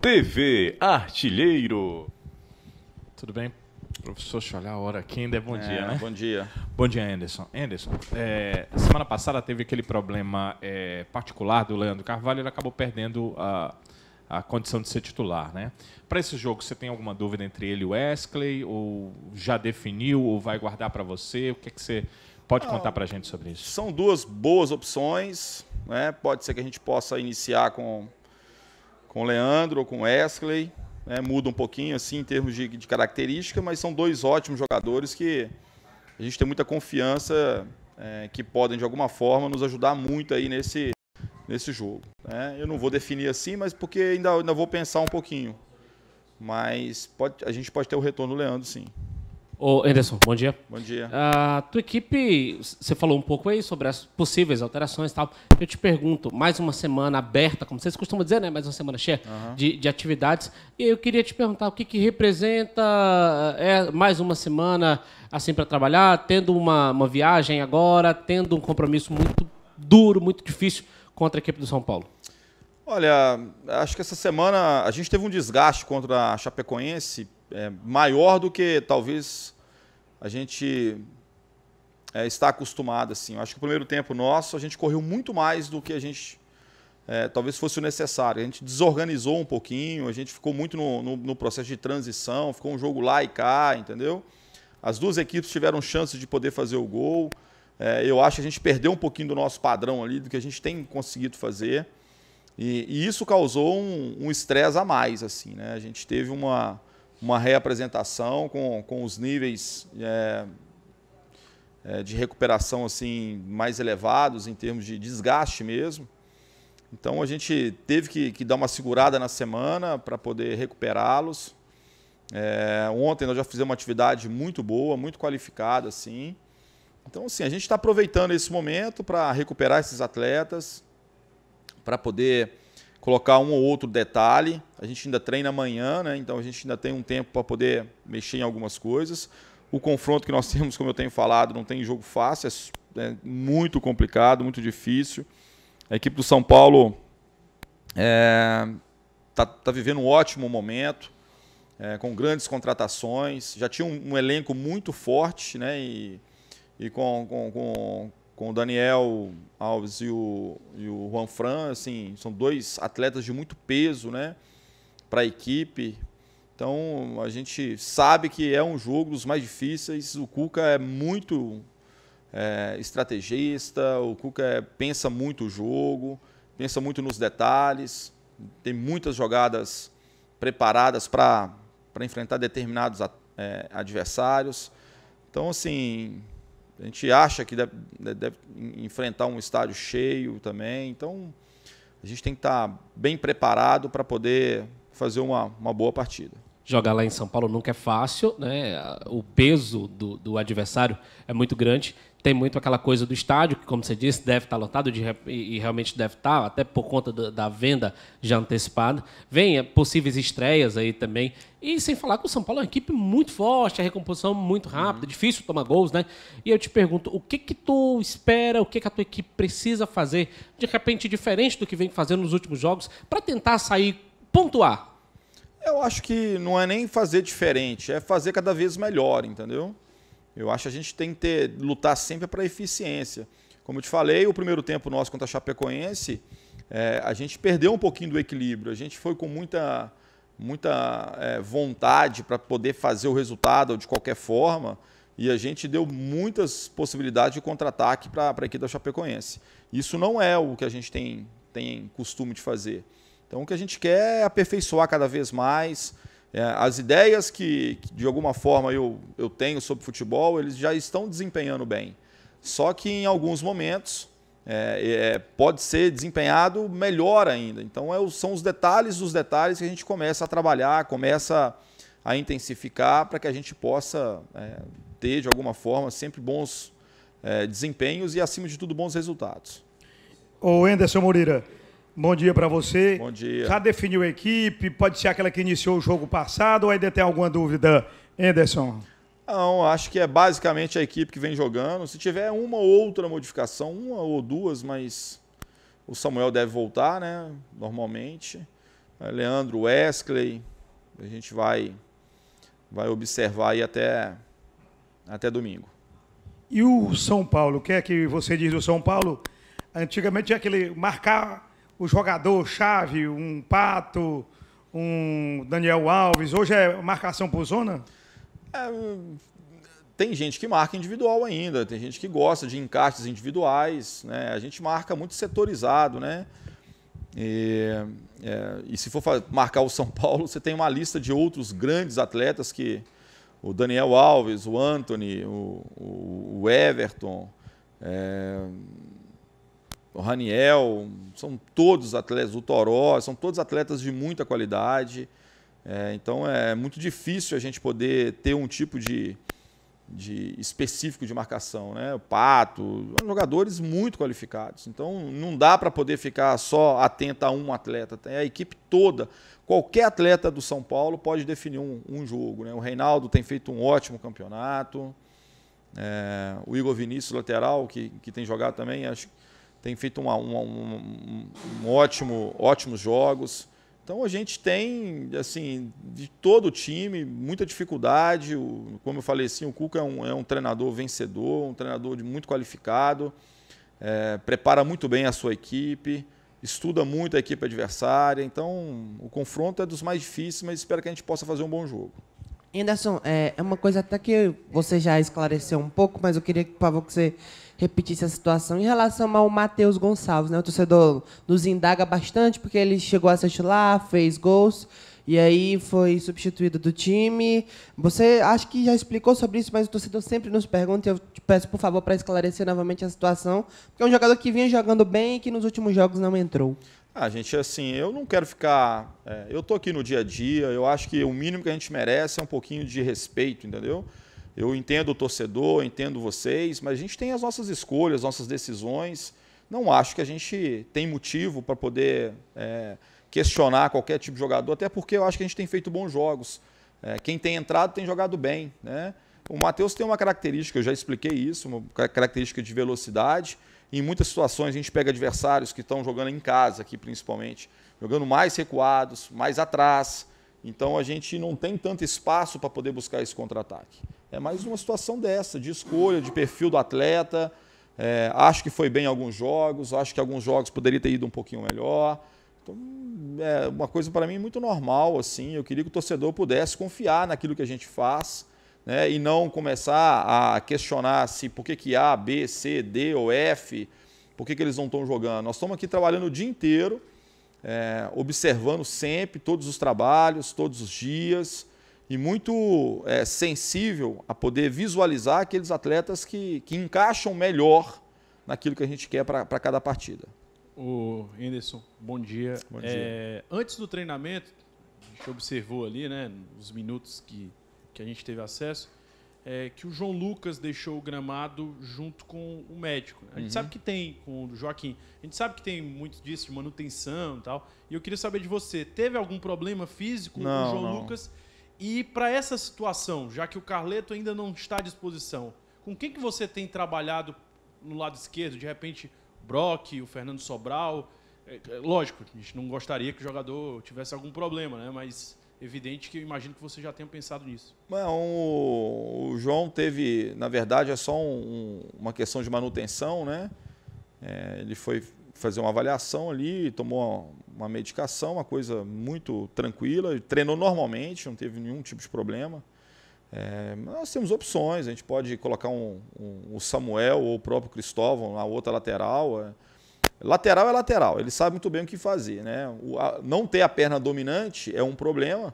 TV Artilheiro. Tudo bem? Professor, deixa eu olhar a hora aqui, ainda é bom dia, né? Bom dia. Bom dia, Anderson. Semana passada teve aquele problema particular do Leandro Carvalho, ele acabou perdendo a condição de ser titular, né? Para esse jogo, você tem alguma dúvida entre ele e o Wesley? Ou já definiu, ou vai guardar para você? O que é que você pode contar para a gente sobre isso? São duas boas opções, né? Pode ser que a gente possa iniciar com o Leandro ou com o Wesley. Muda um pouquinho assim em termos de característica, mas são dois ótimos jogadores que a gente tem muita confiança que podem de alguma forma nos ajudar muito aí nesse jogo. Eu não vou definir assim, mas porque ainda vou pensar um pouquinho. Mas a gente pode ter o retorno do Leandro, sim. Ô, Anderson, bom dia. Bom dia. A tua equipe, você falou um pouco aí sobre as possíveis alterações e tal. Eu te pergunto, mais uma semana aberta, como vocês costumam dizer, né? Mais uma semana cheia de atividades. E eu queria te perguntar o que representa mais uma semana assim para trabalhar, tendo uma viagem agora, tendo um compromisso muito duro, muito difícil contra a equipe do São Paulo. Olha, acho que essa semana a gente teve um desgaste contra a Chapecoense maior do que talvez a gente está acostumado. Assim. Eu acho que o primeiro tempo nosso a gente correu muito mais do que a gente talvez fosse o necessário. A gente desorganizou um pouquinho, a gente ficou muito no processo de transição, ficou um jogo lá e cá, entendeu? As duas equipes tiveram chance de poder fazer o gol. Eu acho que a gente perdeu um pouquinho do nosso padrão ali, do que a gente tem conseguido fazer. E isso causou um estresse a mais. Assim, né? A gente teve uma reapresentação com os níveis de recuperação assim, mais elevados, em termos de desgaste mesmo. Então a gente teve que dar uma segurada na semana para poder recuperá-los. Ontem nós já fizemos uma atividade muito boa, muito qualificada. Assim. Então assim, a gente está aproveitando esse momento para recuperar esses atletas, para poder colocar um ou outro detalhe. A gente ainda treina amanhã, né? Então a gente ainda tem um tempo para poder mexer em algumas coisas. O confronto que nós temos, como eu tenho falado, não tem jogo fácil, é muito complicado, muito difícil. A equipe do São Paulo tá vivendo um ótimo momento, com grandes contratações. Já tinha um elenco muito forte, né? E com o Daniel Alves e o Juan Fran, assim, são dois atletas de muito peso, né, para a equipe. Então, a gente sabe que é um jogo dos mais difíceis. O Cuca é muito estrategista, o Cuca pensa muito o jogo, pensa muito nos detalhes, tem muitas jogadas preparadas para enfrentar determinados adversários. Então, assim, a gente acha que deve enfrentar um estádio cheio também. Então, a gente tem que estar bem preparado para poder fazer uma boa partida. Jogar lá em São Paulo nunca é fácil, né? O peso do adversário é muito grande. Tem muito aquela coisa do estádio, que, como você disse, deve estar lotado e realmente deve estar, até por conta da venda já antecipada. Vem possíveis estreias aí também. E sem falar que o São Paulo é uma equipe muito forte, a recomposição muito rápida, difícil tomar gols, né? E eu te pergunto, o que tu espera, o que a tua equipe precisa fazer, de repente, diferente do que vem fazendo nos últimos jogos, para tentar sair, pontuar? Eu acho que não é nem fazer diferente, é fazer cada vez melhor, entendeu? Eu acho que a gente tem que lutar sempre para a eficiência. Como eu te falei, o primeiro tempo nosso contra a Chapecoense, a gente perdeu um pouquinho do equilíbrio. A gente foi com muita vontade para poder fazer o resultado de qualquer forma e a gente deu muitas possibilidades de contra-ataque para a equipe da Chapecoense. Isso não é o que a gente tem costume de fazer. Então, o que a gente quer é aperfeiçoar cada vez mais. As ideias que de alguma forma eu tenho sobre futebol, eles já estão desempenhando bem. Só que em alguns momentos pode ser desempenhado melhor ainda. Então são os detalhes dos detalhes que a gente começa a trabalhar, começa a intensificar para que a gente possa ter de alguma forma sempre bons desempenhos e acima de tudo bons resultados. Ô Anderson Moreira, bom dia para você. Bom dia. Já definiu a equipe? Pode ser aquela que iniciou o jogo passado ou ainda tem alguma dúvida, Anderson? Não, acho que é basicamente a equipe que vem jogando. Se tiver uma ou outra modificação, uma ou duas, mas o Samuel deve voltar, né? Normalmente. Leandro, Wesley. A gente vai observar aí até domingo. E o São Paulo? O que é que você diz do São Paulo? Antigamente tinha aquele marcar o jogador-chave, um Pato, um Daniel Alves. Hoje é marcação por zona? Tem gente que marca individual ainda, tem gente que gosta de encaixes individuais, né? A gente marca muito setorizado, né? E se for marcar o São Paulo, você tem uma lista de outros grandes atletas que o Daniel Alves, o Anthony, o Everton, o Raniel, são todos atletas, o Toró, são todos atletas de muita qualidade. Então é muito difícil a gente poder ter um tipo de específico de marcação, né? O Pato, jogadores muito qualificados. Então não dá para poder ficar só atento a um atleta. Tem a equipe toda. Qualquer atleta do São Paulo pode definir um jogo, né? O Reinaldo tem feito um ótimo campeonato. O Igor Vinícius, lateral, que tem jogado também, acho que tem feito ótimos jogos. Então a gente tem, assim, de todo o time, muita dificuldade. Como eu falei assim, o Cuca é um treinador vencedor, um treinador muito qualificado, prepara muito bem a sua equipe, estuda muito a equipe adversária. Então o confronto é dos mais difíceis, mas espero que a gente possa fazer um bom jogo. Anderson, é uma coisa até que você já esclareceu um pouco, mas eu queria, por favor, que você repetisse a situação em relação ao Matheus Gonçalves, né? O torcedor nos indaga bastante porque ele chegou a ser titular, fez gols e aí foi substituído do time. Você acha que já explicou sobre isso, mas o torcedor sempre nos pergunta e eu te peço, por favor, para esclarecer novamente a situação, porque é um jogador que vinha jogando bem e que nos últimos jogos não entrou. Gente, assim, eu não quero ficar... eu estou aqui no dia a dia, eu acho que o mínimo que a gente merece é um pouquinho de respeito, entendeu? Eu entendo o torcedor, entendo vocês, mas a gente tem as nossas escolhas, nossas decisões. Não acho que a gente tem motivo para poder questionar qualquer tipo de jogador, até porque eu acho que a gente tem feito bons jogos. Quem tem entrado tem jogado bem, né? O Matheus tem uma característica, eu já expliquei isso, uma característica de velocidade. Em muitas situações a gente pega adversários que estão jogando em casa aqui principalmente, jogando mais recuados, mais atrás. Então a gente não tem tanto espaço para poder buscar esse contra-ataque. É mais uma situação dessa, de escolha, de perfil do atleta. Acho que foi bem em alguns jogos, acho que alguns jogos poderia ter ido um pouquinho melhor. Então, é uma coisa para mim muito normal, assim. Eu queria que o torcedor pudesse confiar naquilo que a gente faz, né, e não começar a questionar se por que A, B, C, D ou F, por que eles não estão jogando. Nós estamos aqui trabalhando o dia inteiro, observando sempre todos os trabalhos, todos os dias, e muito sensível a poder visualizar aqueles atletas que encaixam melhor naquilo que a gente quer para cada partida. O Anderson, bom dia. Bom dia. Antes do treinamento, a gente observou ali, né, os minutos que a gente teve acesso, que o João Lucas deixou o gramado junto com o médico. A gente sabe que tem, com o Joaquim, a gente sabe que tem muito disso, de manutenção e tal. E eu queria saber de você, teve algum problema físico com o João Lucas? E para essa situação, já que o Carleto ainda não está à disposição, com quem que você tem trabalhado no lado esquerdo? De repente, o Brock, o Fernando Sobral? Lógico, a gente não gostaria que o jogador tivesse algum problema, né? Mas evidente que eu imagino que você já tenha pensado nisso. O João teve, na verdade, é só uma questão de manutenção, né? Ele foi fazer uma avaliação ali, tomou uma medicação, uma coisa muito tranquila, treinou normalmente, não teve nenhum tipo de problema. Nós temos opções, a gente pode colocar o Samuel ou o próprio Cristóvão na outra lateral. Lateral é lateral, ele sabe muito bem o que fazer, né? Não ter a perna dominante é um problema,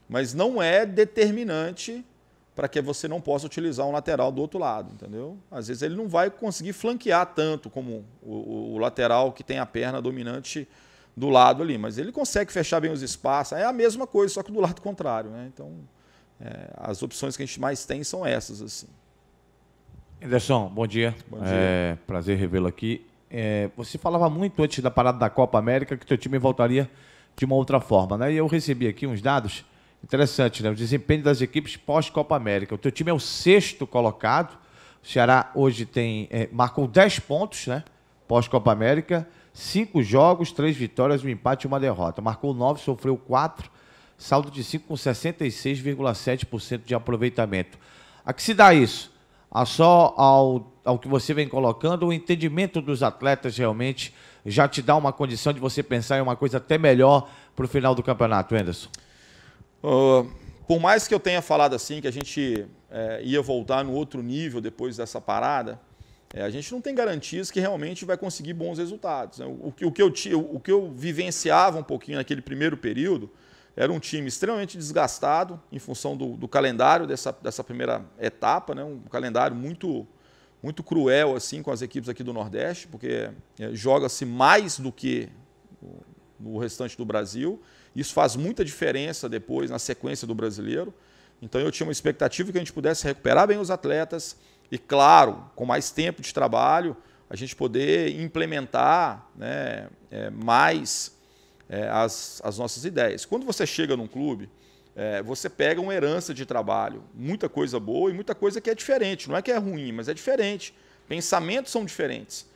mas não é determinante para que você não possa utilizar um lateral do outro lado, entendeu? Às vezes ele não vai conseguir flanquear tanto como o lateral que tem a perna dominante do lado ali, mas ele consegue fechar bem os espaços. É a mesma coisa, só que do lado contrário, né? Então, as opções que a gente mais tem são essas, assim. Anderson, bom dia. Bom dia. Prazer revê-lo aqui. Você falava muito antes da parada da Copa América que o teu time voltaria de uma outra forma, né? E eu recebi aqui uns dados interessantes, né? O desempenho das equipes pós-Copa América. O teu time é o 6º colocado. O Ceará hoje marcou 10 pontos, né? Pós-Copa América. 5 jogos, 3 vitórias, um empate e uma derrota. Marcou 9, sofreu 4, saldo de 5 com 66,7% de aproveitamento. A que se dá isso? Só ao que você vem colocando, o entendimento dos atletas realmente já te dá uma condição de você pensar em uma coisa até melhor para o final do campeonato, Anderson? Por mais que eu tenha falado assim, que a gente ia voltar no outro nível depois dessa parada, a gente não tem garantias que realmente vai conseguir bons resultados, né? O que eu vivenciava um pouquinho naquele primeiro período era um time extremamente desgastado em função do calendário dessa primeira etapa, né? Um calendário muito cruel assim, com as equipes aqui do Nordeste, porque joga-se mais do que no restante do Brasil. Isso faz muita diferença depois na sequência do brasileiro. Então eu tinha uma expectativa que a gente pudesse recuperar bem os atletas e, claro, com mais tempo de trabalho, a gente poder implementar, né, mais as nossas ideias. Quando você chega num clube, você pega uma herança de trabalho, muita coisa boa e muita coisa que é diferente. Não é que é ruim, mas é diferente. Pensamentos são diferentes.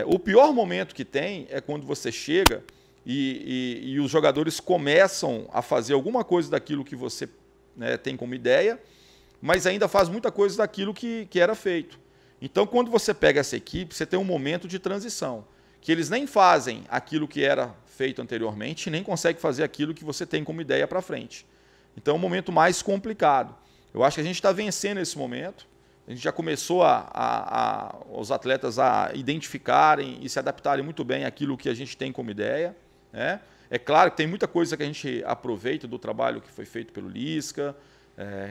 O pior momento que tem é quando você chega e os jogadores começam a fazer alguma coisa daquilo que você, né, tem como ideia, mas ainda faz muita coisa daquilo que era feito. Então, quando você pega essa equipe, você tem um momento de transição, que eles nem fazem aquilo que era feito anteriormente, nem conseguem fazer aquilo que você tem como ideia para frente. Então, é um momento mais complicado. Eu acho que a gente está vencendo esse momento. A gente já começou os atletas a identificarem e se adaptarem muito bem àquilo que a gente tem como ideia, né? É claro que tem muita coisa que a gente aproveita do trabalho que foi feito pelo Lisca,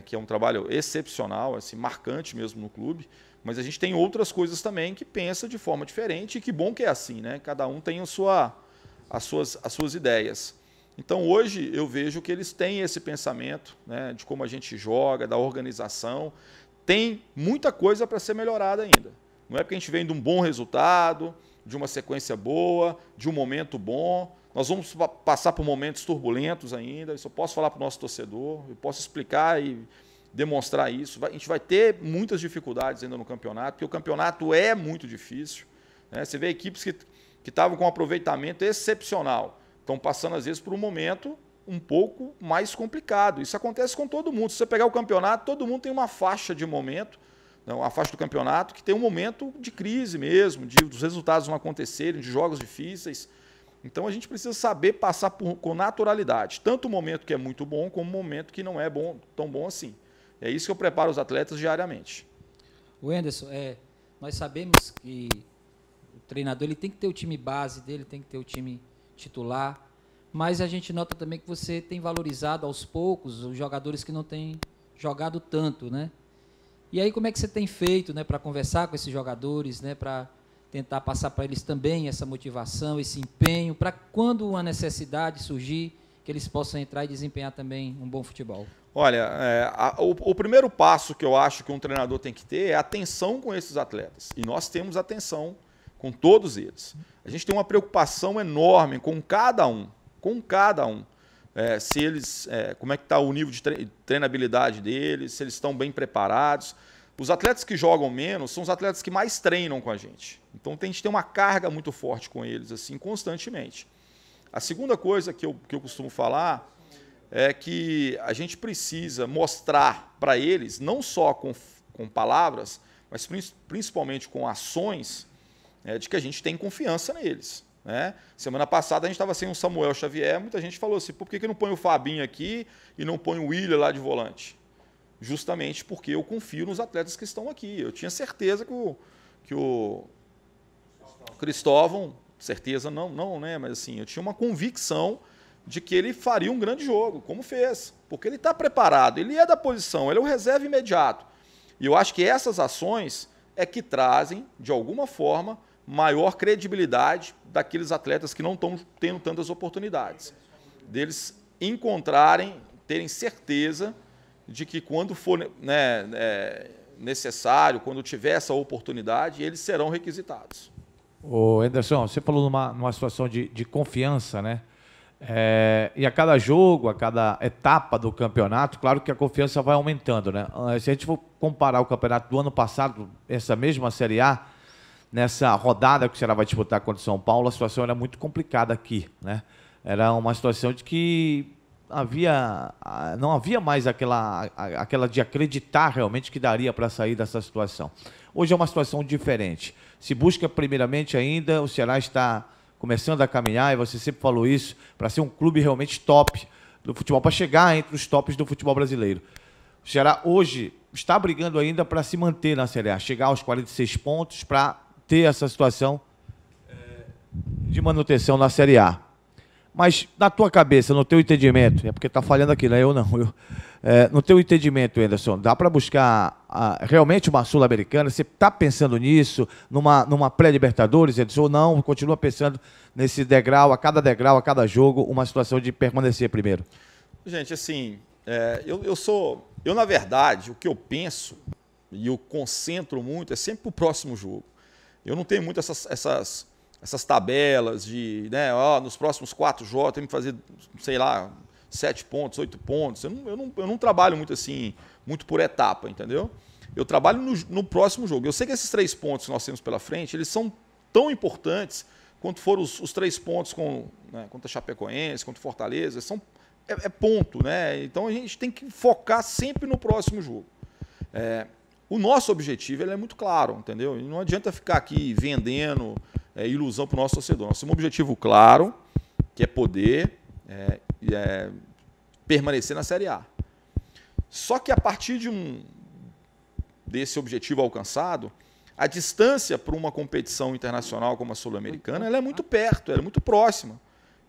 que é um trabalho excepcional, assim, marcante mesmo no clube, mas a gente tem outras coisas também que pensa de forma diferente, e que bom que é assim, né? Cada um tem as suas ideias. Então, hoje, eu vejo que eles têm esse pensamento, né, de como a gente joga, da organização. Tem muita coisa para ser melhorada ainda. Não é porque a gente vem de um bom resultado, de uma sequência boa, de um momento bom. Nós vamos passar por momentos turbulentos ainda. Isso eu posso falar para o nosso torcedor, eu posso explicar e demonstrar isso. A gente vai ter muitas dificuldades ainda no campeonato, porque o campeonato é muito difícil, né? Você vê equipes que estavam com um aproveitamento excepcional, estão passando, às vezes, por um momento um pouco mais complicado. Isso acontece com todo mundo. Se você pegar o campeonato, todo mundo tem uma faixa de momento, a faixa do campeonato, que tem um momento de crise mesmo, dos resultados não acontecerem, de jogos difíceis. Então, a gente precisa saber passar com naturalidade, tanto o momento que é muito bom, como o momento que não é tão bom assim. É isso que eu preparo os atletas diariamente. O Anderson, nós sabemos que o treinador ele tem que ter o time base dele, tem que ter o time titular, mas a gente nota também que você tem valorizado aos poucos os jogadores que não têm jogado tanto, né? E aí como é que você tem feito, né, para conversar com esses jogadores, né, para tentar passar para eles também essa motivação, esse empenho, para quando uma necessidade surgir, que eles possam entrar e desempenhar também um bom futebol? Olha, o primeiro passo que eu acho que um treinador tem que ter é atenção com esses atletas. E nós temos atenção com todos eles. A gente tem uma preocupação enorme com cada um. Se eles, como é que está o nível de treinabilidade deles, se eles estão bem preparados. Os atletas que jogam menos são os atletas que mais treinam com a gente. Então, a gente tem uma carga muito forte com eles, assim, constantemente. A segunda coisa que eu costumo falar é que a gente precisa mostrar para eles, não só com palavras, mas principalmente com ações, de que a gente tem confiança neles, né? Semana passada a gente estava sem o Samuel Xavier, muita gente falou assim, por que não põe o Fabinho aqui e não põe o Willian lá de volante? Justamente porque eu confio nos atletas que estão aqui. Eu tinha certeza que o Cristóvão, certeza não, né? Mas assim, eu tinha uma convicção de que ele faria um grande jogo, como fez, porque ele está preparado, ele é da posição, ele é o reserva imediato. E eu acho que essas ações é que trazem, de alguma forma, maior credibilidade daqueles atletas que não estão tendo tantas oportunidades. Deles encontrarem, terem certeza de que quando for, né, necessário, quando tiver essa oportunidade, eles serão requisitados. Ô Anderson, você falou numa situação de confiança, né? E a cada jogo, a cada etapa do campeonato, claro que a confiança vai aumentando, né? Se a gente for comparar o campeonato do ano passado, essa mesma Série A, nessa rodada que o Ceará vai disputar contra o São Paulo, a situação era muito complicada aqui, né? Era uma situação de que não havia mais aquela de acreditar realmente que daria para sair dessa situação. Hoje é uma situação diferente. Se busca primeiramente ainda, o Ceará está começando a caminhar, e você sempre falou isso, para ser um clube realmente top do futebol, para chegar entre os tops do futebol brasileiro. O Ceará hoje está brigando ainda para se manter na Série A, chegar aos 46 pontos para ter essa situação de manutenção na Série A. Mas na tua cabeça, no teu entendimento, é porque está falhando aqui, né? Eu não. No teu entendimento, Anderson, dá para buscar realmente uma Sul-Americana? Você está pensando nisso, numa pré-Libertadores, Anderson, ou não? Continua pensando nesse degrau, a cada jogo, uma situação de permanecer primeiro? Gente, assim, eu na verdade, o que eu penso e eu concentro muito é sempre para o próximo jogo. Eu não tenho muito essas tabelas de, né, nos próximos 4 jogos tem que fazer, sei lá, 7 pontos, 8 pontos. Eu não trabalho muito assim, muito por etapa, entendeu? Eu trabalho no próximo jogo. Eu sei que esses 3 pontos que nós temos pela frente, eles são tão importantes quanto foram os 3 pontos contra a Chapecoense, contra o Fortaleza. É ponto, né? Então a gente tem que focar sempre no próximo jogo. O nosso objetivo é muito claro, entendeu? E não adianta ficar aqui vendendo ilusão para o nosso torcedor. Nós temos um objetivo claro, que é poder permanecer na Série A. Só que a partir desse objetivo alcançado, a distância para uma competição internacional como a Sul-Americana, ela é muito perto, ela é muito próxima.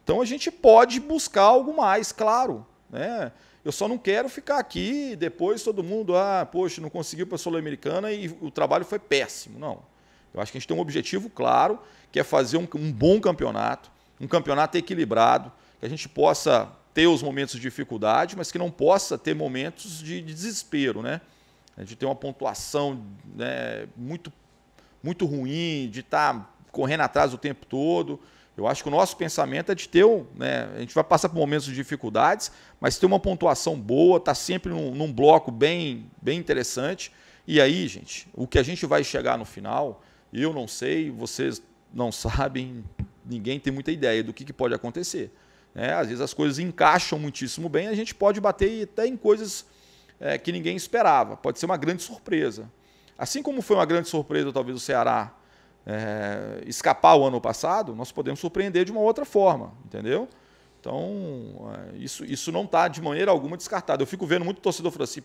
Então a gente pode buscar algo mais, claro, né? Eu só não quero ficar aqui e depois todo mundo, poxa, não conseguiu para a Sul-Americana e o trabalho foi péssimo. Não. Eu acho que a gente tem um objetivo claro, que é fazer um bom campeonato, um campeonato equilibrado, que a gente possa ter os momentos de dificuldade, mas que não possa ter momentos de desespero, né? A gente tem uma pontuação, né, muito, muito ruim, de estar correndo atrás o tempo todo. Eu acho que o nosso pensamento é de ter, a gente vai passar por momentos de dificuldades, mas ter uma pontuação boa, estar sempre num bloco bem interessante. E aí, gente, o que a gente vai chegar no final, eu não sei, vocês não sabem, ninguém tem muita ideia do que pode acontecer. Às vezes as coisas encaixam muitíssimo bem, a gente pode bater até em coisas que ninguém esperava. Pode ser uma grande surpresa. Assim como foi uma grande surpresa, talvez, o Ceará escapar o ano passado, nós podemos surpreender de uma outra forma, entendeu? Então, isso não está de maneira alguma descartado. Eu fico vendo muito torcedor falando assim,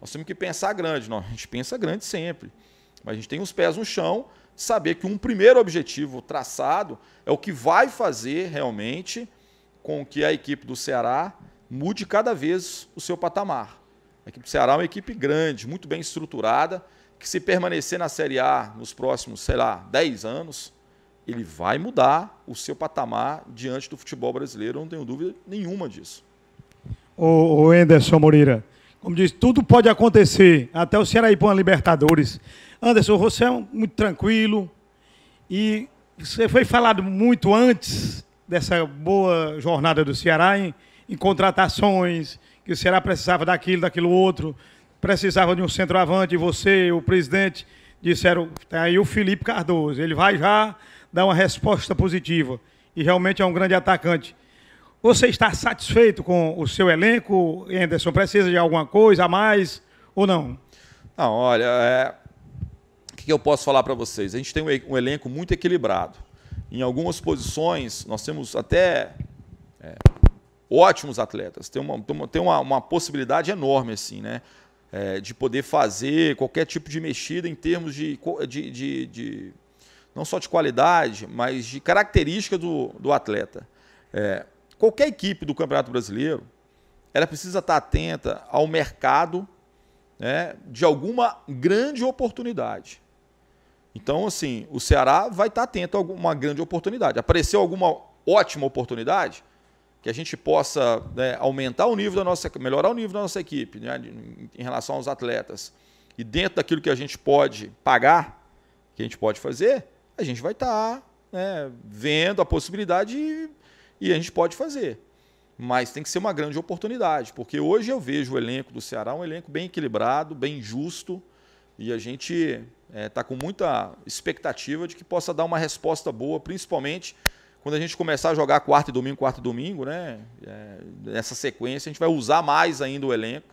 nós temos que pensar grande. Não, a gente pensa grande sempre, mas a gente tem os pés no chão de saber que um primeiro objetivo traçado é o que vai fazer realmente com que a equipe do Ceará mude cada vez o seu patamar. A equipe do Ceará é uma equipe grande, muito bem estruturada, que se permanecer na Série A nos próximos, sei lá, 10 anos, ele vai mudar o seu patamar diante do futebol brasileiro, eu não tenho dúvida nenhuma disso. O Anderson Moreira, como diz, tudo pode acontecer, até o Ceará ir para uma Libertadores. Anderson, você é muito tranquilo e você foi falado muito antes dessa boa jornada do Ceará em contratações, que o Ceará precisava daquilo outro, precisava de um centroavante, e você, o presidente, disseram, tá aí o Felipe Cardoso, ele vai já dar uma resposta positiva, e realmente é um grande atacante. Você está satisfeito com o seu elenco, Anderson? Precisa de alguma coisa a mais ou não? Não, olha, o que eu posso falar para vocês? A gente tem um elenco muito equilibrado. Em algumas posições, nós temos até ótimos atletas. Tem uma possibilidade enorme, assim, né? De poder fazer qualquer tipo de mexida em termos de não só de qualidade, mas de característica do atleta. Qualquer equipe do Campeonato Brasileiro, ela precisa estar atenta ao mercado, né, de alguma grande oportunidade. Então, assim, o Ceará vai estar atento a alguma grande oportunidade. Apareceu alguma ótima oportunidade, que a gente possa, né, aumentar o nível melhorar o nível da nossa equipe, né, em relação aos atletas, e dentro daquilo que a gente pode pagar, que a gente pode fazer, a gente vai estar, né, vendo a possibilidade e a gente pode fazer. Mas tem que ser uma grande oportunidade, porque hoje eu vejo o elenco do Ceará um elenco bem equilibrado, bem justo, e a gente está com muita expectativa de que possa dar uma resposta boa, principalmente quando a gente começar a jogar quarta e domingo, né? Nessa sequência, a gente vai usar mais ainda o elenco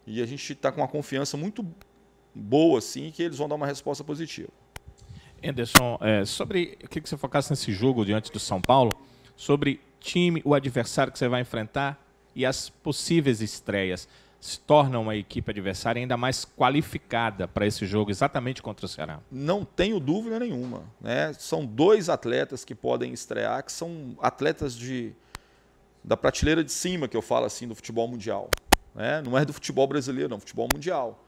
e a gente está com uma confiança muito boa, assim, que eles vão dar uma resposta positiva. Anderson, sobre o que você focasse nesse jogo diante do São Paulo, sobre time, o adversário que você vai enfrentar e as possíveis estreias se tornam uma equipe adversária ainda mais qualificada para esse jogo exatamente contra o Ceará? Não tenho dúvida nenhuma, né? São 2 atletas que podem estrear, que são atletas da prateleira de cima, que eu falo assim, do futebol mundial, né? Não é do futebol brasileiro, não, futebol mundial.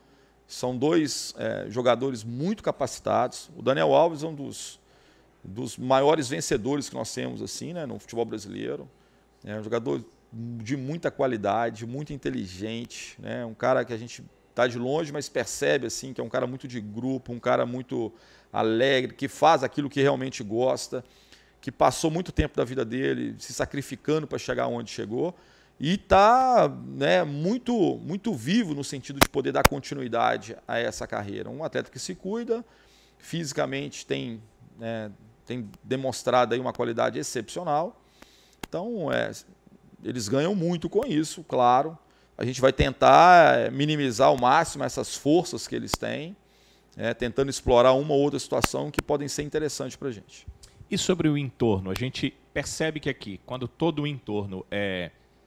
São 2 jogadores muito capacitados. O Daniel Alves é um dos maiores vencedores que nós temos assim, né, no futebol brasileiro. É um jogador de muita qualidade, muito inteligente, né? Um cara que a gente está de longe, mas percebe assim que é um cara muito de grupo, um cara muito alegre, que faz aquilo que realmente gosta, que passou muito tempo da vida dele se sacrificando para chegar onde chegou e está, né, muito vivo no sentido de poder dar continuidade a essa carreira. Um atleta que se cuida, fisicamente tem demonstrado aí uma qualidade excepcional. Então, eles ganham muito com isso, claro. A gente vai tentar minimizar ao máximo essas forças que eles têm, tentando explorar uma ou outra situação que podem ser interessantes para a gente. E sobre o entorno? A gente percebe que aqui, quando todo o entorno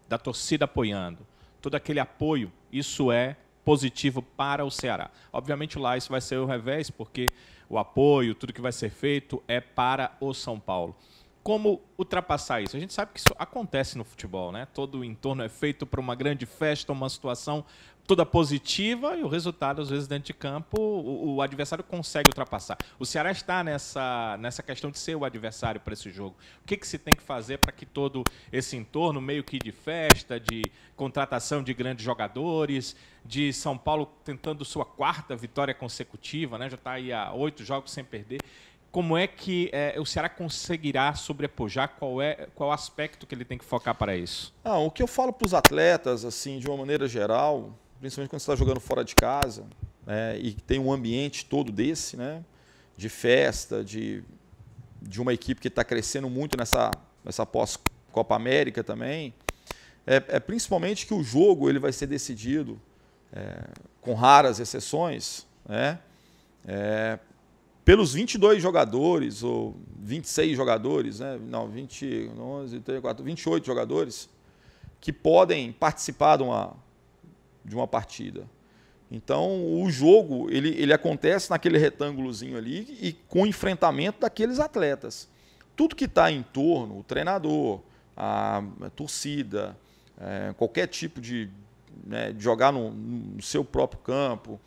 da torcida apoiando, todo aquele apoio, isso é positivo para o Ceará. Obviamente lá isso vai ser o revés, porque o apoio, tudo que vai ser feito é para o São Paulo. Como ultrapassar isso? A gente sabe que isso acontece no futebol, né? Todo o entorno é feito para uma grande festa, uma situação toda positiva e o resultado, às vezes, dentro de campo, o adversário consegue ultrapassar. O Ceará está nessa questão de ser o adversário para esse jogo. O que se tem que fazer para que todo esse entorno, meio que de festa, de contratação de grandes jogadores, de São Paulo tentando sua 4ª vitória consecutiva, né? Já está aí há 8 jogos sem perder. Como é que o Ceará conseguirá sobrepujar? Qual o aspecto que ele tem que focar para isso? O que eu falo para os atletas, assim, de uma maneira geral, principalmente quando você está jogando fora de casa, e tem um ambiente todo desse, né, de festa, de uma equipe que está crescendo muito nessa pós-Copa América também, principalmente que o jogo ele vai ser decidido, com raras exceções, né, pelos 22 jogadores, ou 26 jogadores, né? Não, 20, 11, 34, 28 jogadores que podem participar de uma partida. Então, o jogo ele acontece naquele retângulozinho ali e com o enfrentamento daqueles atletas. Tudo que está em torno, o treinador, a torcida, qualquer tipo de jogar no seu próprio campo,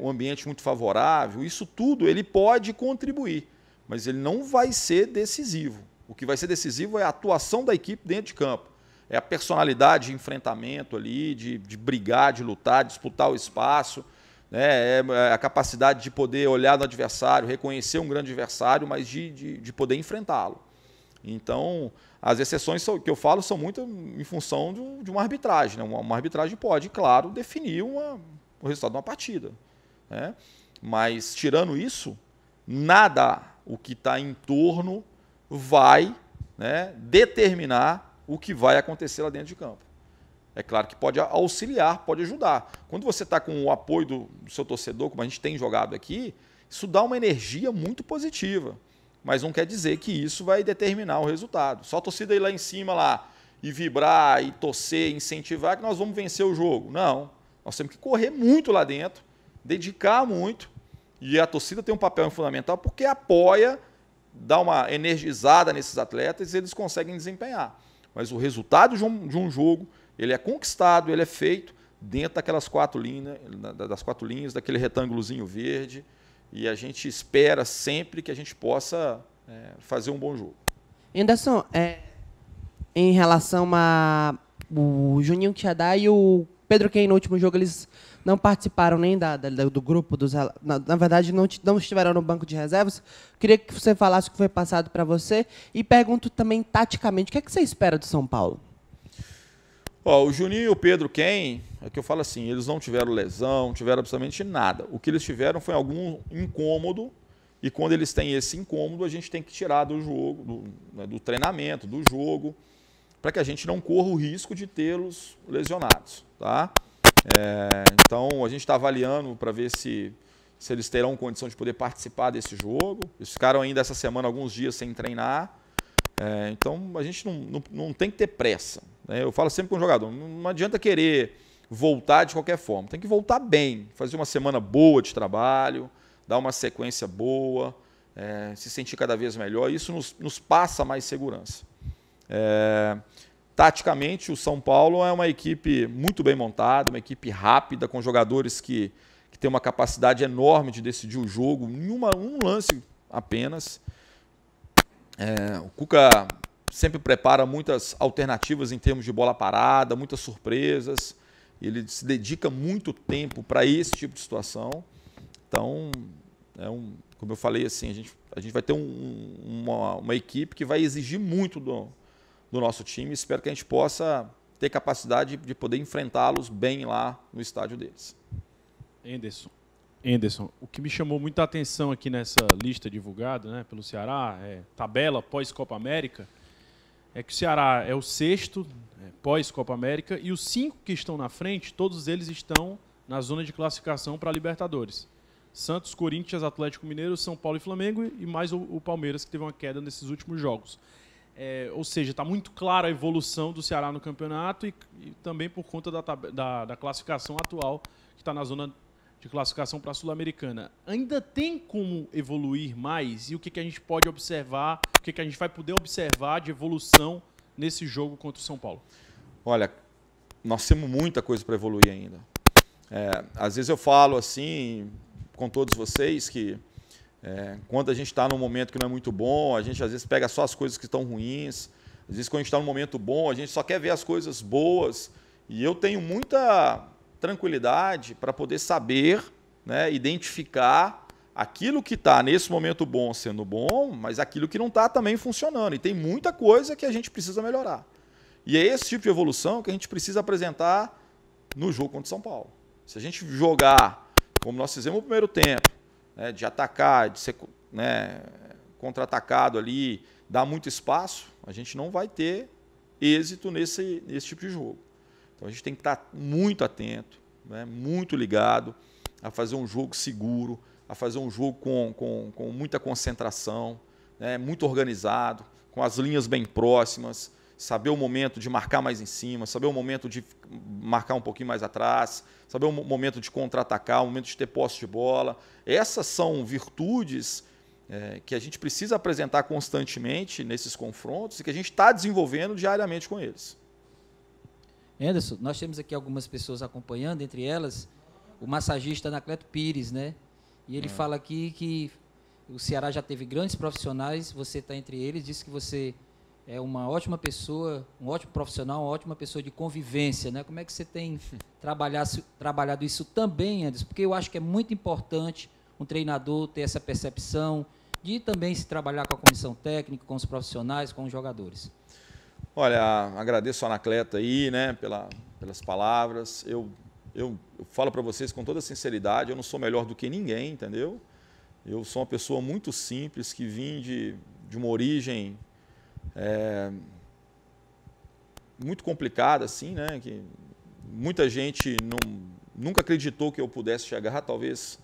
um ambiente muito favorável, isso tudo ele pode contribuir, mas ele não vai ser decisivo. O que vai ser decisivo é a atuação da equipe dentro de campo. É a personalidade de enfrentamento ali, de brigar, de lutar, de disputar o espaço, né? É a capacidade de poder olhar no adversário, reconhecer um grande adversário, mas de poder enfrentá-lo. Então, as exceções que eu falo são muito em função de uma arbitragem, né? Uma arbitragem pode, claro, definir o resultado de uma partida, né? Mas, tirando isso, nada o que está em torno vai, né, determinar o que vai acontecer lá dentro de campo. É claro que pode auxiliar, pode ajudar. Quando você está com o apoio do seu torcedor, como a gente tem jogado aqui, isso dá uma energia muito positiva, mas não quer dizer que isso vai determinar o resultado. Só a torcida ir lá em cima lá, e vibrar, e torcer, incentivar, que nós vamos vencer o jogo. Não. Nós temos que correr muito lá dentro, dedicar muito, e a torcida tem um papel fundamental porque apoia, dá uma energizada nesses atletas e eles conseguem desempenhar. Mas o resultado de um jogo, ele é conquistado, ele é feito dentro daquelas 4 linhas, daquele retângulozinho verde, e a gente espera sempre que a gente possa fazer um bom jogo. Anderson, em relação o Juninho Quixadá e o Pedro Quem no último jogo, eles não participaram nem do grupo dos... Na verdade, não estiveram no banco de reservas. Queria que você falasse o que foi passado para você e pergunto também, taticamente, o que é que você espera do São Paulo? Ó, o Juninho e o Pedro Ken, é que eu falo assim, eles não tiveram lesão, não tiveram absolutamente nada. O que eles tiveram foi algum incômodo, e quando eles têm esse incômodo, a gente tem que tirar do jogo, do treinamento, do jogo, para que a gente não corra o risco de tê-los lesionados, tá? Então, a gente está avaliando para ver se eles terão condição de poder participar desse jogo. Eles ficaram ainda essa semana alguns dias sem treinar. Então, a gente não tem que ter pressa, né? Eu falo sempre com o jogador, não adianta querer voltar de qualquer forma. Tem que voltar bem, fazer uma semana boa de trabalho, dar uma sequência boa, se sentir cada vez melhor. Isso nos passa mais segurança. Taticamente, o São Paulo é uma equipe muito bem montada, uma equipe rápida, com jogadores que têm uma capacidade enorme de decidir o jogo em um lance apenas. O Cuca sempre prepara muitas alternativas em termos de bola parada, muitas surpresas. Ele se dedica muito tempo para esse tipo de situação. Então, como eu falei, assim, a gente vai ter uma equipe que vai exigir muito do nosso time. Espero que a gente possa ter capacidade de poder enfrentá-los bem lá no estádio deles. Anderson, o que me chamou muita atenção aqui nessa lista divulgada, né, pelo Ceará, tabela pós-Copa América, é que o Ceará é o 6º pós-Copa América e os 5 que estão na frente, todos eles estão na zona de classificação para a Libertadores. Santos, Corinthians, Atlético Mineiro, São Paulo e Flamengo e mais o Palmeiras, que teve uma queda nesses últimos jogos. Ou seja, está muito clara a evolução do Ceará no campeonato e também por conta da classificação atual, que está na zona de classificação para a Sul-Americana. Ainda tem como evoluir mais? E o que a gente pode observar, o que a gente vai poder observar de evolução nesse jogo contra o São Paulo? Olha, nós temos muita coisa para evoluir ainda. Às vezes eu falo assim com todos vocês que quando a gente está num momento que não é muito bom, a gente às vezes pega só as coisas que estão ruins. Às vezes quando a gente está num momento bom, a gente só quer ver as coisas boas. E eu tenho muita tranquilidade para poder saber, né, identificar aquilo que está nesse momento bom sendo bom, mas aquilo que não está também funcionando. E tem muita coisa que a gente precisa melhorar. E é esse tipo de evolução que a gente precisa apresentar no jogo contra o São Paulo. Se a gente jogar como nós fizemos no primeiro tempo, né, de atacar, de ser, né, contra-atacado ali, dar muito espaço, a gente não vai ter êxito nesse tipo de jogo. Então a gente tem que estar muito atento, né, muito ligado a fazer um jogo seguro, a fazer um jogo com muita concentração, né, muito organizado, com as linhas bem próximas, saber o momento de marcar mais em cima, saber o momento de marcar um pouquinho mais atrás, saber o momento de contra-atacar, o momento de ter posse de bola. Essas são virtudes que a gente precisa apresentar constantemente nesses confrontos e que a gente está desenvolvendo diariamente com eles. Anderson, nós temos aqui algumas pessoas acompanhando, entre elas o massagista Anacleto Pires, né? E ele fala aqui que o Ceará já teve grandes profissionais, você está entre eles, disse que você é uma ótima pessoa, um ótimo profissional, uma ótima pessoa de convivência, né? Como é que você tem trabalhado isso também, Anderson? Porque eu acho que é muito importante um treinador ter essa percepção de também se trabalhar com a comissão técnica, com os profissionais, com os jogadores. Olha, agradeço ao Anacleto aí, né, pelas palavras. Eu falo para vocês com toda sinceridade, eu não sou melhor do que ninguém, entendeu? Eu sou uma pessoa muito simples, que vim de uma origem muito complicada, assim, né? Que muita gente nunca acreditou que eu pudesse chegar, talvez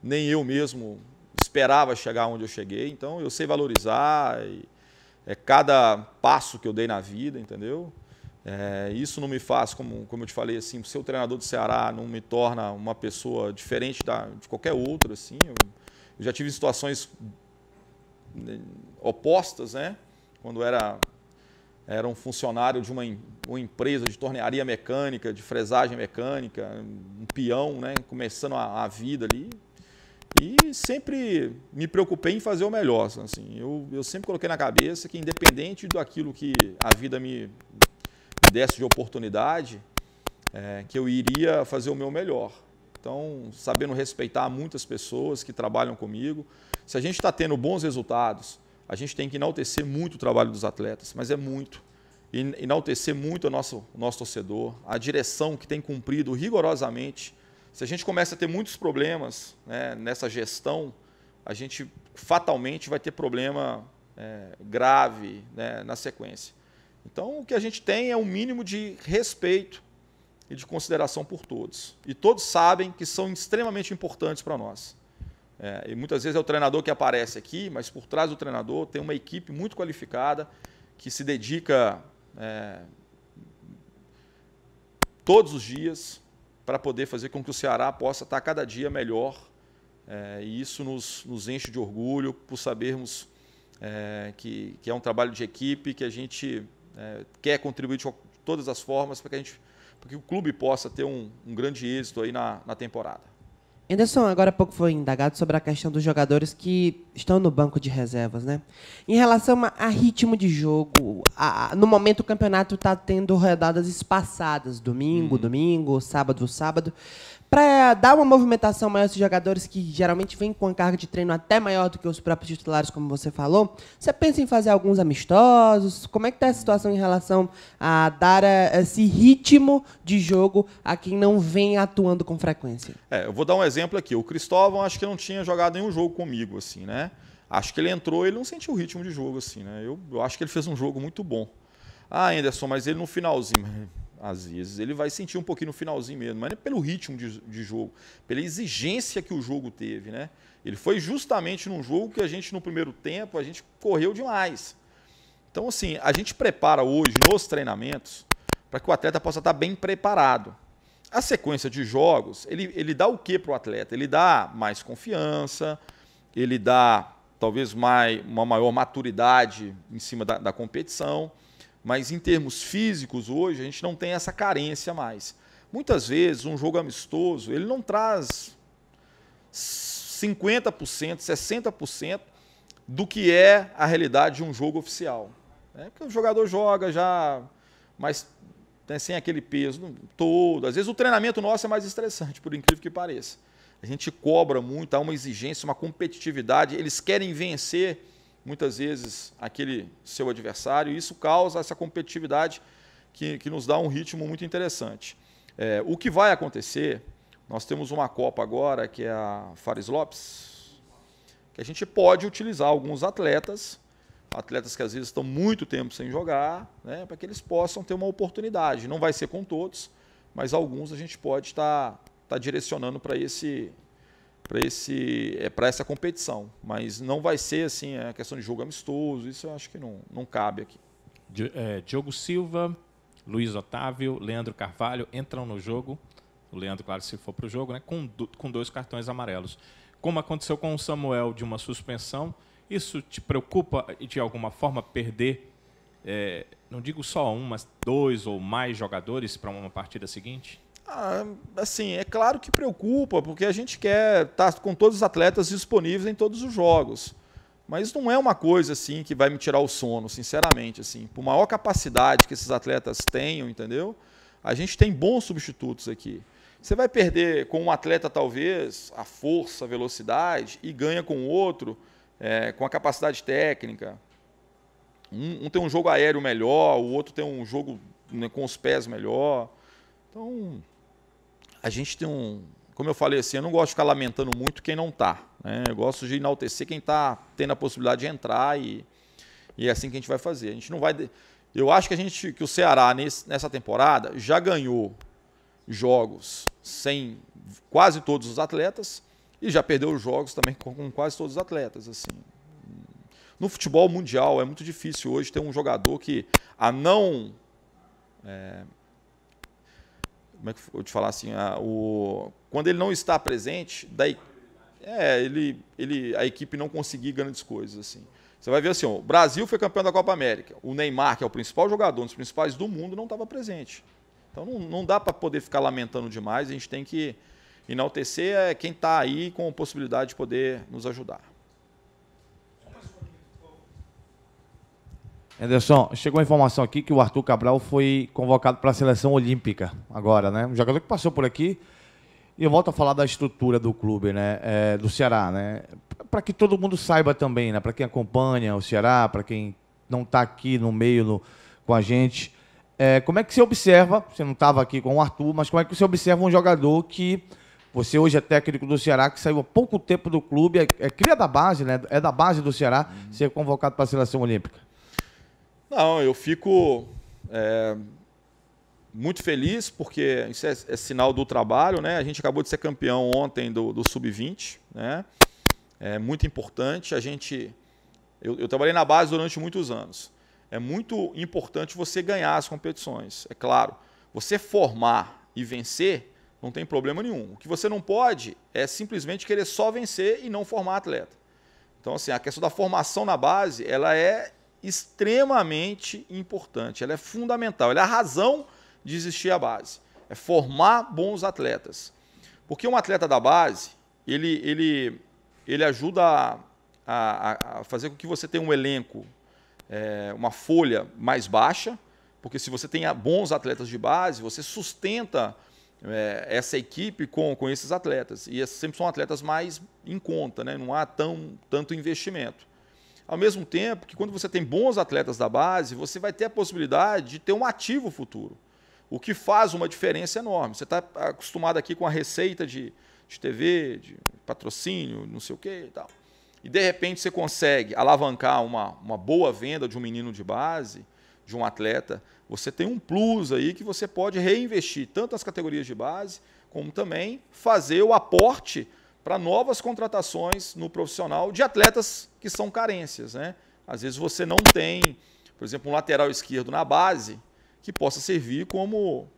nem eu mesmo esperava chegar onde eu cheguei. Então, eu sei valorizar cada passo que eu dei na vida, entendeu? Isso não me faz, como eu te falei, assim, ser o treinador do Ceará não me torna uma pessoa diferente de qualquer outra, assim. Eu já tive situações opostas, né? Quando era um funcionário de uma empresa de tornearia mecânica, de fresagem mecânica, um peão, né? Começando a vida ali. E sempre me preocupei em fazer o melhor. Assim. Eu sempre coloquei na cabeça que, independente daquilo que a vida me desse de oportunidade, que eu iria fazer o meu melhor. Então, sabendo respeitar muitas pessoas que trabalham comigo. Se a gente está tendo bons resultados, a gente tem que enaltecer muito o trabalho dos atletas, mas é muito. enaltecer muito o nosso torcedor, a direção que tem cumprido rigorosamente. Se a gente começa a ter muitos problemas, né, nessa gestão, a gente fatalmente vai ter problema grave, né, na sequência. Então, o que a gente tem é um mínimo de respeito e de consideração por todos. E todos sabem que são extremamente importantes para nós. E muitas vezes é o treinador que aparece aqui, mas por trás do treinador tem uma equipe muito qualificada que se dedica todos os dias para poder fazer com que o Ceará possa estar cada dia melhor. E isso nos enche de orgulho por sabermos que é um trabalho de equipe, que a gente quer contribuir de todas as formas para que o clube possa ter um grande êxito aí na temporada. Anderson, agora há pouco foi indagado sobre a questão dos jogadores que estão no banco de reservas, né? Em relação a ritmo de jogo, no momento o campeonato está tendo rodadas espaçadas, domingo, sábado. Para dar uma movimentação maior a esses jogadores que geralmente vêm com a carga de treino até maior do que os próprios titulares, como você falou, você pensa em fazer alguns amistosos? Como é que está a situação em relação a dar esse ritmo de jogo a quem não vem atuando com frequência? Eu vou dar um exemplo aqui. O Cristóvão, acho que não tinha jogado nenhum jogo comigo, assim, né? Acho que ele entrou, ele não sentiu o ritmo de jogo, assim, né? Eu acho que ele fez um jogo muito bom. Anderson, mas ele no finalzinho... Às vezes ele vai sentir um pouquinho no finalzinho mesmo, mas não é pelo ritmo de jogo, pela exigência que o jogo teve, né? Ele foi justamente num jogo que a gente, no primeiro tempo, a gente correu demais. Então, assim, a gente prepara hoje nos treinamentos para que o atleta possa estar bem preparado. A sequência de jogos, ele dá o que para o atleta? Ele dá mais confiança, ele dá talvez uma maior maturidade em cima da competição. Mas em termos físicos, hoje, a gente não tem essa carência mais. Muitas vezes, um jogo amistoso, ele não traz 50%, 60% do que é a realidade de um jogo oficial. Porque o jogador joga já, mas sem aquele peso todo. Às vezes o treinamento nosso é mais estressante, por incrível que pareça. A gente cobra muito, há uma exigência, uma competitividade, eles querem vencer muitas vezes aquele seu adversário, e isso causa essa competitividade que nos dá um ritmo muito interessante. O que vai acontecer, nós temos uma Copa agora, que é a Fares Lopes, que a gente pode utilizar alguns atletas que às vezes estão muito tempo sem jogar, né, para que eles possam ter uma oportunidade. Não vai ser com todos, mas alguns a gente pode estar direcionando para essa competição, mas não vai ser assim a questão de jogo amistoso, isso eu acho que não cabe aqui. Diogo Silva, Luiz Otávio, Leandro Carvalho entram no jogo, o Leandro, claro, se for para o jogo, né, com 2 cartões amarelos. Como aconteceu com o Samuel de uma suspensão, isso te preocupa de alguma forma perder, não digo só um, mas 2 ou mais jogadores para uma partida seguinte? Assim, é claro que preocupa, porque a gente quer estar com todos os atletas disponíveis em todos os jogos. Mas não é uma coisa assim que vai me tirar o sono, sinceramente. Assim, por maior capacidade que esses atletas tenham, entendeu? A gente tem bons substitutos aqui. Você vai perder com um atleta, talvez, a força, a velocidade, e ganha com o outro, com a capacidade técnica. Um tem um jogo aéreo melhor, o outro tem um jogo, né, com os pés melhor. Então, a gente tem como eu falei assim, eu não gosto de ficar lamentando muito quem não está, né? Eu gosto de enaltecer quem está tendo a possibilidade de entrar e é assim que a gente vai fazer. A gente não vai... Eu acho que o Ceará, nessa temporada, já ganhou jogos sem quase todos os atletas e já perdeu jogos também com quase todos os atletas. Assim. No futebol mundial é muito difícil hoje ter um jogador que como é que eu vou te falar assim? Quando ele não está presente, daí a equipe não conseguir grandes coisas. Assim. Você vai ver assim, o Brasil foi campeão da Copa América. O Neymar, que é o principal jogador, um dos principais do mundo, não estava presente. Então não dá para poder ficar lamentando demais, a gente tem que enaltecer quem está aí com a possibilidade de poder nos ajudar. Anderson, chegou a informação aqui que o Arthur Cabral foi convocado para a seleção olímpica agora, né? Um jogador que passou por aqui. E eu volto a falar da estrutura do clube, né? Do Ceará, né? Para que todo mundo saiba também, né? Para quem acompanha o Ceará, para quem não está aqui no meio, com a gente. Como é que você observa, você não estava aqui com o Arthur, mas como é que você observa um jogador que você hoje é técnico do Ceará, que saiu há pouco tempo do clube, cria da base, né? É da base do Ceará, ser convocado para a seleção olímpica? Não, eu fico muito feliz, porque isso é sinal do trabalho, né? A gente acabou de ser campeão ontem do Sub-20, né? É muito importante. Eu trabalhei na base durante muitos anos. É muito importante você ganhar as competições. É claro, você formar e vencer não tem problema nenhum. O que você não pode é simplesmente querer só vencer e não formar atleta. Então, assim, a questão da formação na base, ela é extremamente importante, ela é fundamental, ela é a razão de existir a base. É formar bons atletas. Porque um atleta da base, ele ajuda a fazer com que você tenha um elenco, uma folha mais baixa, porque se você tem bons atletas de base, você sustenta essa equipe com esses atletas. E sempre são atletas mais em conta, né? Não há tanto investimento. Ao mesmo tempo que quando você tem bons atletas da base, você vai ter a possibilidade de ter um ativo futuro, o que faz uma diferença enorme. Você está acostumado aqui com a receita de TV, de patrocínio, não sei o quê e tal. E de repente você consegue alavancar uma boa venda de um menino de base, de um atleta, você tem um plus aí que você pode reinvestir tanto nas categorias de base, como também fazer o aporte para novas contratações no profissional de atletas que são carências, né? Às vezes você não tem, por exemplo, um lateral esquerdo na base que possa servir como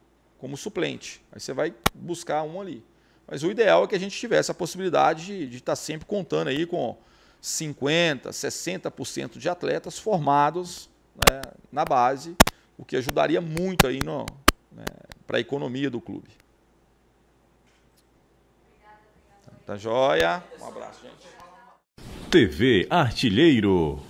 suplente. Aí você vai buscar um ali. Mas o ideal é que a gente tivesse a possibilidade de estar sempre contando aí com 50%, 60% de atletas formados, né, na base, o que ajudaria muito aí para a economia do clube. Tá joia? Um abraço, gente. TV Artilheiro.